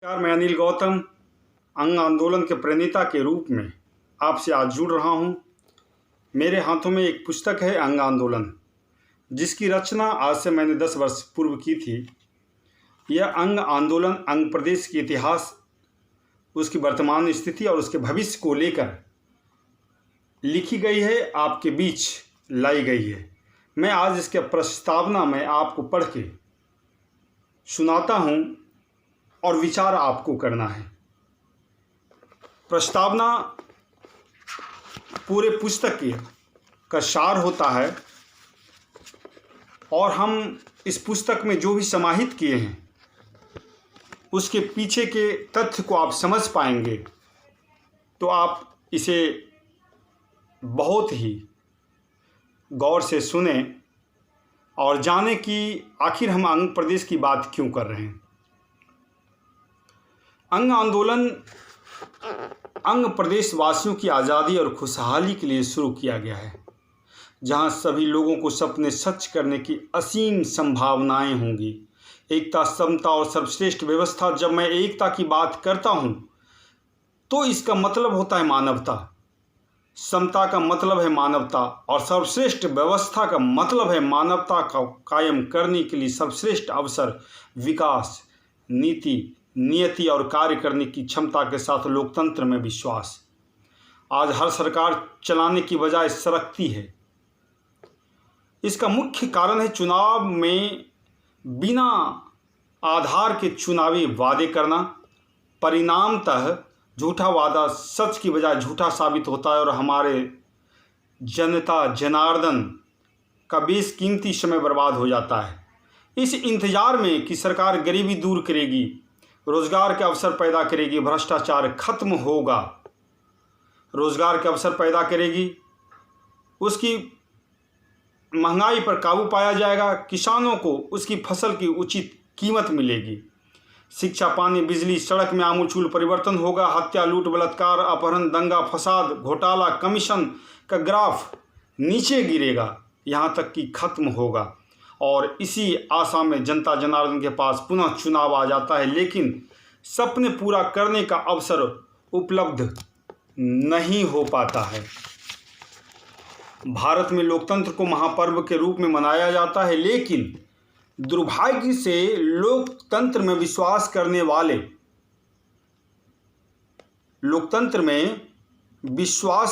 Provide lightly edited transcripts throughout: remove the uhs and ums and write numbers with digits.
नमस्कार, मैं अनिल गौतम अंग आंदोलन के प्रणेता के रूप में आपसे आज जुड़ रहा हूं। मेरे हाथों में एक पुस्तक है अंग आंदोलन, जिसकी रचना आज से मैंने 10 वर्ष पूर्व की थी। यह अंग आंदोलन अंग प्रदेश के इतिहास, उसकी वर्तमान स्थिति और उसके भविष्य को लेकर लिखी गई है, आपके बीच लाई गई है। मैं आज इसके प्रस्तावना में आपको पढ़ के सुनाता हूं और विचार आपको करना है। प्रस्तावना पूरे पुस्तक का सार होता है और हम इस पुस्तक में जो भी समाहित किए हैं उसके पीछे के तथ्य को आप समझ पाएंगे तो आप इसे बहुत ही गौर से सुने और जाने कि आखिर हम अंग प्रदेश की बात क्यों कर रहे हैं। अंग आंदोलन अंग प्रदेश वासियों की आज़ादी और खुशहाली के लिए शुरू किया गया है, जहां सभी लोगों को सपने सच करने की असीम संभावनाएं होंगी। एकता, समता और सर्वश्रेष्ठ व्यवस्था। जब मैं एकता की बात करता हूं तो इसका मतलब होता है मानवता, समता का मतलब है मानवता और सर्वश्रेष्ठ व्यवस्था का मतलब है मानवता का कायम करने के लिए सर्वश्रेष्ठ अवसर, विकास, नीति, नियति और कार्य करने की क्षमता के साथ लोकतंत्र में विश्वास। आज हर सरकार चलाने की बजाय सरकती है। इसका मुख्य कारण है चुनाव में बिना आधार के चुनावी वादे करना। परिणामतः झूठा वादा सच की बजाय झूठा साबित होता है और हमारे जनता जनार्दन का बेशकीमती समय बर्बाद हो जाता है। इस इंतजार में कि सरकार गरीबी दूर करेगी, रोजगार के अवसर पैदा करेगी, भ्रष्टाचार खत्म होगा, रोजगार के अवसर पैदा करेगी, उसकी महंगाई पर काबू पाया जाएगा, किसानों को उसकी फसल की उचित कीमत मिलेगी, शिक्षा, पानी, बिजली, सड़क में आमूलचूल परिवर्तन होगा, हत्या, लूट, बलात्कार, अपहरण, दंगा, फसाद, घोटाला, कमीशन का ग्राफ नीचे गिरेगा, यहाँ तक कि खत्म होगा। और इसी आशा में जनता जनार्दन के पास पुनः चुनाव आ जाता है, लेकिन सपने पूरा करने का अवसर उपलब्ध नहीं हो पाता है। भारत में लोकतंत्र को महापर्व के रूप में मनाया जाता है, लेकिन दुर्भाग्य से लोकतंत्र में विश्वास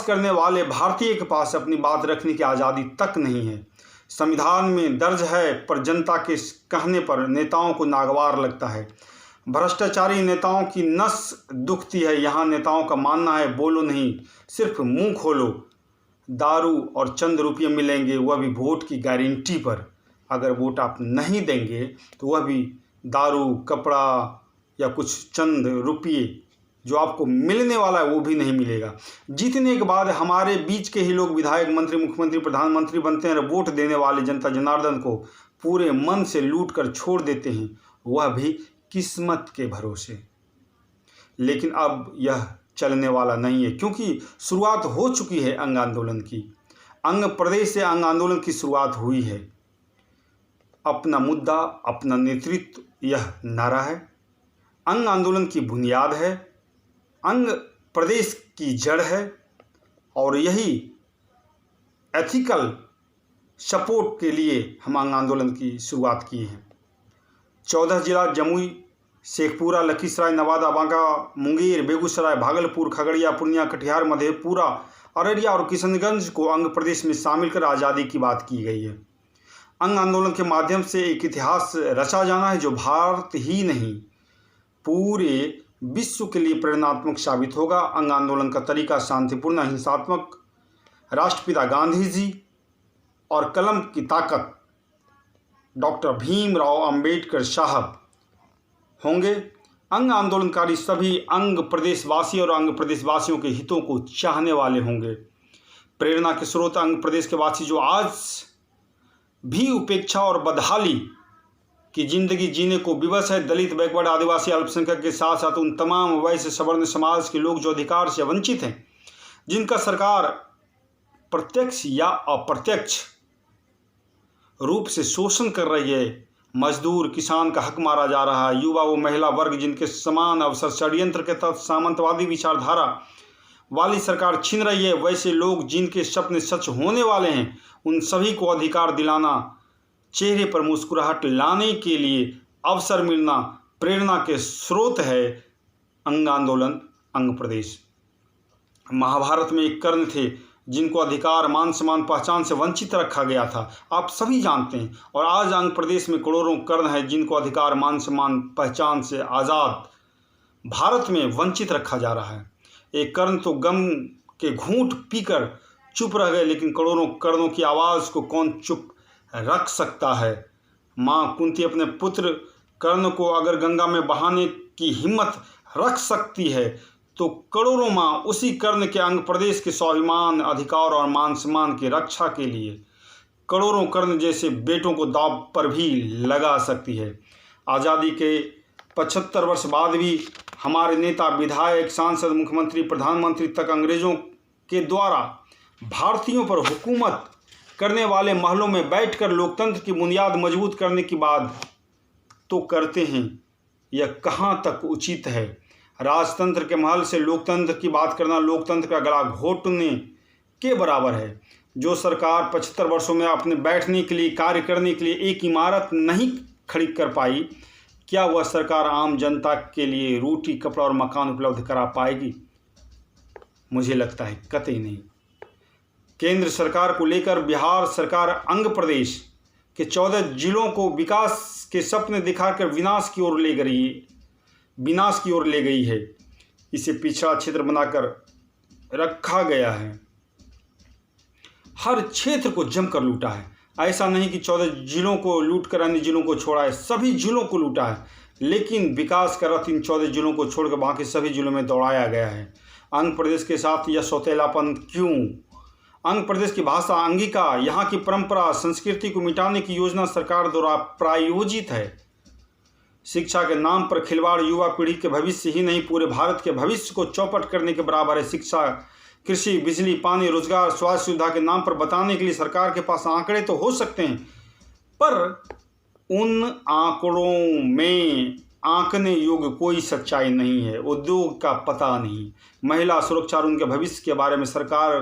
करने वाले भारतीय के पास अपनी बात रखने की आज़ादी तक नहीं है। संविधान में दर्ज है, पर जनता के कहने पर नेताओं को नागवार लगता है। भ्रष्टाचारी नेताओं की नस दुखती है। यहाँ नेताओं का मानना है बोलो नहीं, सिर्फ मुंह खोलो, दारू और चंद रुपये मिलेंगे, वह भी वोट की गारंटी पर। अगर वोट आप नहीं देंगे तो वह भी दारू, कपड़ा या कुछ चंद रुपये जो आपको मिलने वाला है वो भी नहीं मिलेगा। जीतने के बाद हमारे बीच के ही लोग विधायक, मंत्री, मुख्यमंत्री, प्रधानमंत्री बनते हैं और वोट देने वाले जनता जनार्दन को पूरे मन से लूट कर छोड़ देते हैं, वह भी किस्मत के भरोसे। लेकिन अब यह चलने वाला नहीं है, क्योंकि शुरुआत हो चुकी है अंग आंदोलन की। अंग प्रदेश से अंग आंदोलन की शुरुआत हुई है। अपना मुद्दा, अपना नेतृत्व, यह नारा है। अंग आंदोलन की बुनियाद है, अंग प्रदेश की जड़ है और यही एथिकल सपोर्ट के लिए हम अंग आंदोलन की शुरुआत की है। 14 जिला जमुई, शेखपुरा, लखीसराय, नवादा, बांका, मुंगेर, बेगूसराय, भागलपुर, खगड़िया, पूर्णिया, कटिहार, मधेपुरा, अररिया और किशनगंज को अंग प्रदेश में शामिल कर आज़ादी की बात की गई है। अंग आंदोलन के माध्यम से एक इतिहास रचा जाना है जो भारत ही नहीं पूरे विश्व के लिए प्रेरणात्मक साबित होगा। अंग आंदोलन का तरीका शांतिपूर्ण, हिंसात्मक, राष्ट्रपिता गांधी जी और कलम की ताकत डॉक्टर भीमराव अंबेडकर साहब होंगे। अंग आंदोलनकारी सभी अंग प्रदेशवासी और अंग प्रदेशवासियों के हितों को चाहने वाले होंगे। प्रेरणा के स्रोत अंग प्रदेश के वासी जो आज भी उपेक्षा और बदहाली की जिंदगी जीने को विवश है। दलित, बैकवर्ड, आदिवासी, अल्पसंख्यक के साथ साथ उन तमाम वैश्य सवर्ण समाज के लोग जो अधिकार से वंचित हैं, जिनका सरकार प्रत्यक्ष या अप्रत्यक्ष रूप से शोषण कर रही है, मजदूर किसान का हक मारा जा रहा है। युवा व महिला वर्ग जिनके समान अवसर षड्यंत्र के तहत सामंतवादी विचारधारा वाली सरकार छीन रही है, वैसे लोग जिनके सपने सच होने वाले हैं, उन सभी को अधिकार दिलाना, चेहरे पर मुस्कुराहट लाने के लिए अवसर मिलना प्रेरणा के स्रोत है। अंग आंदोलन, अंग प्रदेश। महाभारत में एक कर्ण थे जिनको अधिकार, मान सम्मान, पहचान से वंचित रखा गया था, आप सभी जानते हैं। और आज अंग प्रदेश में करोड़ों कर्ण हैं जिनको अधिकार, मान सम्मान, पहचान से आज़ाद भारत में वंचित रखा जा रहा है। एक कर्ण तो गम के घूंट पीकर चुप रह गए, लेकिन करोड़ों कर्णों की आवाज़ को कौन चुप रख सकता है। माँ कुंती अपने पुत्र कर्ण को अगर गंगा में बहाने की हिम्मत रख सकती है, तो करोड़ों माँ उसी कर्ण के अंग प्रदेश के स्वाभिमान, अधिकार और मान सम्मान की रक्षा के लिए करोड़ों कर्ण जैसे बेटों को दांव पर भी लगा सकती है। आज़ादी के 75 वर्ष बाद भी हमारे नेता, विधायक, सांसद, मुख्यमंत्री, प्रधानमंत्री तक अंग्रेजों के द्वारा भारतीयों पर हुकूमत करने वाले महलों में बैठकर लोकतंत्र की बुनियाद मजबूत करने की बात तो करते हैं। यह कहाँ तक उचित है। राजतंत्र के महल से लोकतंत्र की बात करना लोकतंत्र का गला घोटने के बराबर है। जो सरकार 75 वर्षों में अपने बैठने के लिए, कार्य करने के लिए एक इमारत नहीं खड़ी कर पाई, क्या वह सरकार आम जनता के लिए रोटी, कपड़ा और मकान उपलब्ध करा पाएगी? मुझे लगता है कतई नहीं। केंद्र सरकार को लेकर बिहार सरकार अंग प्रदेश के 14 जिलों को विकास के सपने दिखाकर विनाश की ओर ले गई है। इसे पिछड़ा क्षेत्र बनाकर रखा गया है। हर क्षेत्र को जमकर लूटा है। ऐसा नहीं कि 14 जिलों को लूटकर अन्य जिलों को छोड़ा है, सभी जिलों को लूटा है, लेकिन विकास का रथ इन 14 जिलों को छोड़कर बाकी सभी जिलों में दौड़ाया गया है। अंग प्रदेश के साथ यह सौतेलापन क्यों? अंग प्रदेश की भाषा, अंगिका, यहाँ की परंपरा, संस्कृति को मिटाने की योजना सरकार द्वारा प्रायोजित है। शिक्षा के नाम पर खिलवाड़ युवा पीढ़ी के भविष्य ही नहीं, पूरे भारत के भविष्य को चौपट करने के बराबर है। शिक्षा, कृषि, बिजली, पानी, रोजगार, स्वास्थ्य सुविधा के नाम पर बताने के लिए सरकार के पास आंकड़े तो हो सकते हैं, पर उन आंकड़ों में आंकने योग्य कोई सच्चाई नहीं है। उद्योग का पता नहीं, महिला सुरक्षा और उनके भविष्य के बारे में सरकार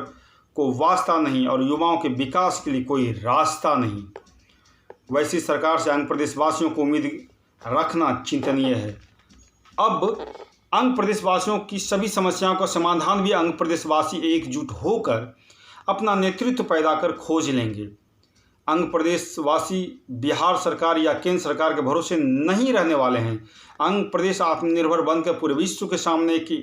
को वास्ता नहीं, और युवाओं के विकास के लिए कोई रास्ता नहीं। वैसी सरकार से अंग प्रदेश वासियों को उम्मीद रखना चिंतनीय है। अब अंग प्रदेश वासियों की सभी समस्याओं का समाधान भी अंग प्रदेश वासी एकजुट होकर अपना नेतृत्व पैदा कर खोज लेंगे। अंग प्रदेश वासी बिहार सरकार या केंद्र सरकार के भरोसे नहीं रहने वाले हैं। अंग प्रदेश आत्मनिर्भर बनकर पूरे विश्व के सामने की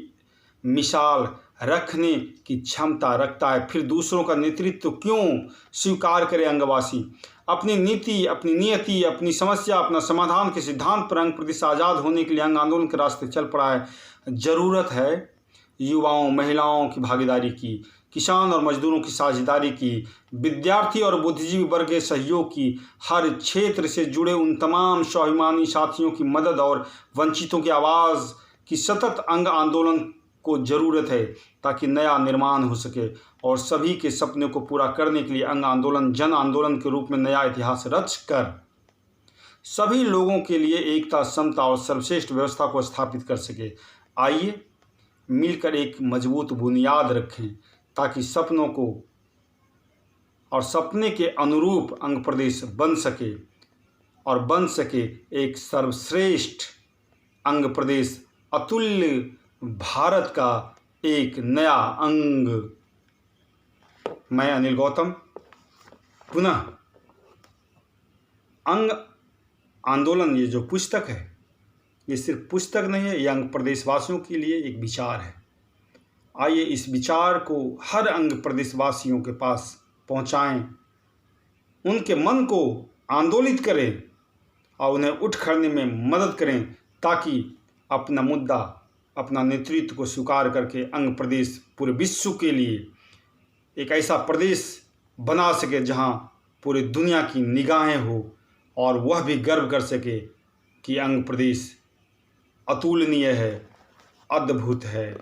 मिसाल रखने की क्षमता रखता है। फिर दूसरों का नेतृत्व क्यों स्वीकार करे? अंगवासी अपनी नीति, अपनी नियति, अपनी समस्या, अपना समाधान के सिद्धांत पर अंग प्रदेश आज़ाद होने के लिए अंग आंदोलन के रास्ते चल पड़ा है। जरूरत है युवाओं, महिलाओं की भागीदारी की, किसान और मजदूरों की साझेदारी की, विद्यार्थी और बुद्धिजीवी वर्ग के सहयोग की, हर क्षेत्र से जुड़े उन तमाम स्वाभिमानी साथियों की मदद और वंचितों की आवाज़ की सतत अंग आंदोलन को ज़रूरत है, ताकि नया निर्माण हो सके। और सभी के सपने को पूरा करने के लिए अंग आंदोलन जन आंदोलन के रूप में नया इतिहास रच कर सभी लोगों के लिए एकता, समता और सर्वश्रेष्ठ व्यवस्था को स्थापित कर सके। आइए मिलकर एक मजबूत बुनियाद रखें, ताकि सपनों को और सपने के अनुरूप अंग प्रदेश बन सके, और बन सके एक सर्वश्रेष्ठ अंग प्रदेश, अतुल्य भारत का एक नया अंग। मैं अनिल गौतम पुनः अंग आंदोलन, ये जो पुस्तक है, ये सिर्फ पुस्तक नहीं है, ये अंग प्रदेशवासियों के लिए एक विचार है। आइए इस विचार को हर अंग प्रदेशवासियों के पास पहुंचाएं, उनके मन को आंदोलित करें और उन्हें उठ खड़ने में मदद करें, ताकि अपना मुद्दा, अपना नेतृत्व को स्वीकार करके अंग प्रदेश पूरे विश्व के लिए एक ऐसा प्रदेश बना सके जहां पूरी दुनिया की निगाहें हो, और वह भी गर्व कर सके कि अंग प्रदेश अतुलनीय है, अद्भुत है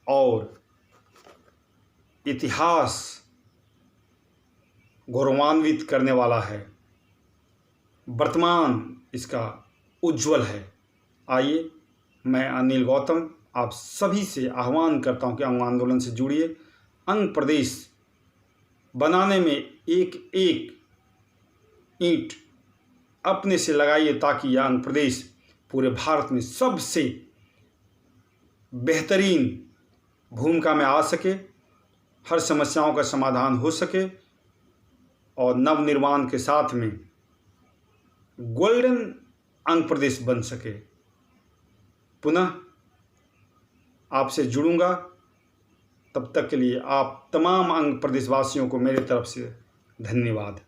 और इतिहास गौरवान्वित करने वाला है। वर्तमान इसका उज्जवल है। आइए, मैं अनिल गौतम आप सभी से आह्वान करता हूं कि अंग आंदोलन से जुड़िए। अंग प्रदेश बनाने में एक एक ईंट अपने से लगाइए ताकि यह अंग प्रदेश पूरे भारत में सबसे बेहतरीन भूमिका में आ सके, हर समस्याओं का समाधान हो सके और नवनिर्माण के साथ में गोल्डन अंग प्रदेश बन सके। पुनः आपसे जुड़ूंगा, तब तक के लिए आप तमाम अंग प्रदेशवासियों को मेरे तरफ से धन्यवाद।